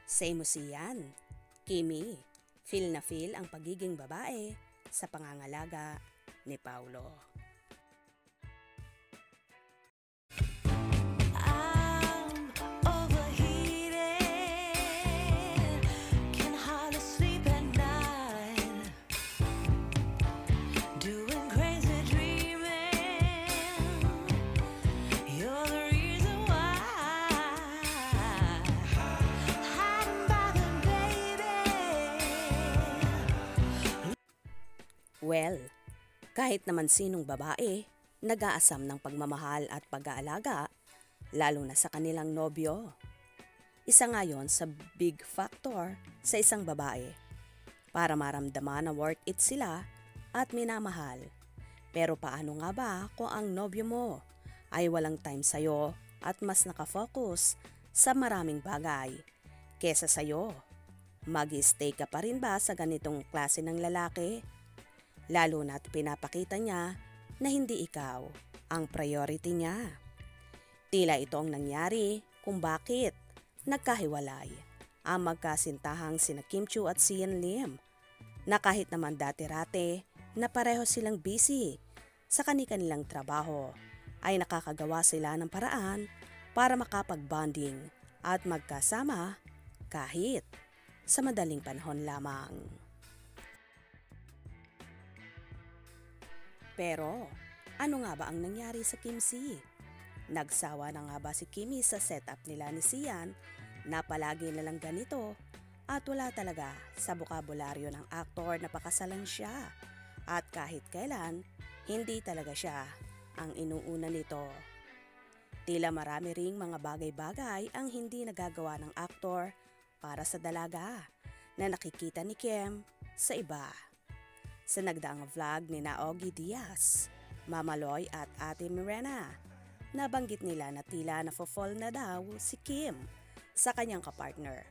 Same mo siyan, Kimi, feel na feel ang pagiging babae sa pangangalaga ni Paulo. Well, kahit naman sinong babae, nag-aasam ng pagmamahal at pag-aalaga, lalo na sa kanilang nobyo. Isa nga yon sa big factor sa isang babae para maramdaman na worth it sila at minamahal. Pero paano nga ba kung ang nobyo mo ay walang time sa'yo at mas nakafocus sa maraming bagay kesa sa'yo? Mag-stay ka pa rin ba sa ganitong klase ng lalaki? Lalo na't pinapakita niya na hindi ikaw ang priority niya. Tila ito ang nangyari kung bakit nagkahiwalay ang magkasintahang sina Kim Chiu at Sian Lim, na kahit naman dati-rate na pareho silang busy sa kanilang trabaho, ay nakakagawa sila ng paraan para makapag-bonding at magkasama kahit sa madaling panahon lamang. Pero ano nga ba ang nangyari sa Kim Si? Nagsawa na nga ba si Kimi sa setup nila ni Sian na palagi na lang ganito at wala talaga sa bokabularyo ng aktor na pakasalan siya at kahit kailan hindi talaga siya ang inuuna nito? Tila marami ring mga bagay-bagay ang hindi nagagawa ng aktor para sa dalaga na nakikita ni Kim sa iba. Sa nagdaang vlog ni Ogie Diaz, Mama Loy at Ate Mirena, nabanggit nila na tila nafo-fall na daw si Kim sa kanyang kapartner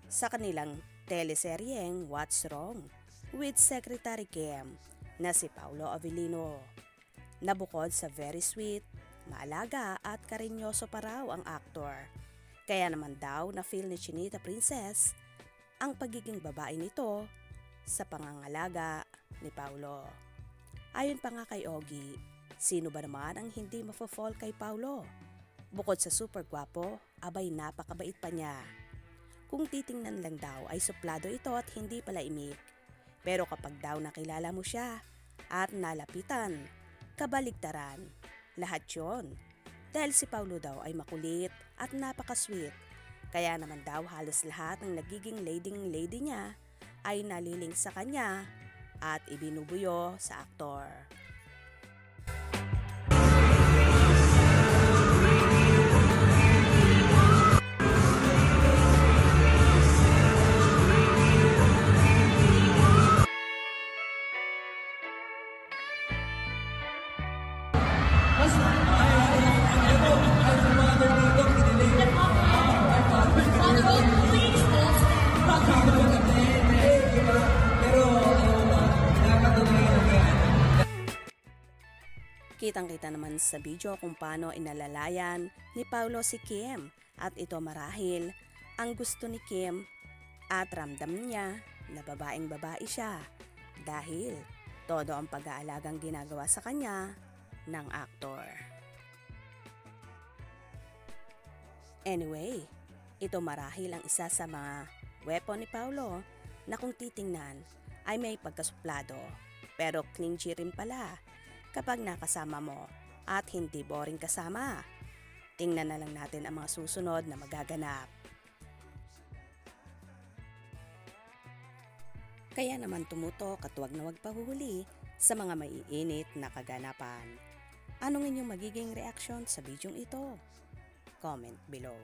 sa kanilang teleseryeng What's Wrong with Secretary Kim na si Paulo Avellino. Nabukod sa very sweet, maalaga at karinyoso pa raw ang aktor. Kaya naman daw na feel ni Chinita Princess ang pagiging babae nito sa pangangalaga ni Paulo. Ayon pa nga kay Ogie, sino ba naman ang hindi mafo-fall kay Paulo? Bukod sa super gwapo, abay napakabait pa niya. Kung titingnan lang daw ay suplado ito at hindi pala imik. Pero kapag daw nakilala mo siya at nalapitan, kabaligtaran, lahat yon. Dahil si Paulo daw ay makulit at napaka-sweet. Kaya naman daw halos lahat ng nagiging lady niya ay naliling sa kanya at ibinubuyo sa aktor. Kitang-kita naman sa video kung paano inalalayan ni Paulo si Kim at ito marahil ang gusto ni Kim at ramdam niya na babaeng babae siya dahil todo ang pag-aalagang ginagawa sa kanya ng aktor. Anyway, ito marahil ang isa sa mga weapon ni Paulo na kung titingnan ay may pagkasuplado pero clingy rin pala kapag nakasama mo at hindi boring kasama. Tingnan na lang natin ang mga susunod na magaganap. Kaya naman tumutok at huwag na huwag pahuhuli sa mga maiinit na kaganapan. Anong inyong magiging reaksyon sa bidyong ito? Comment below.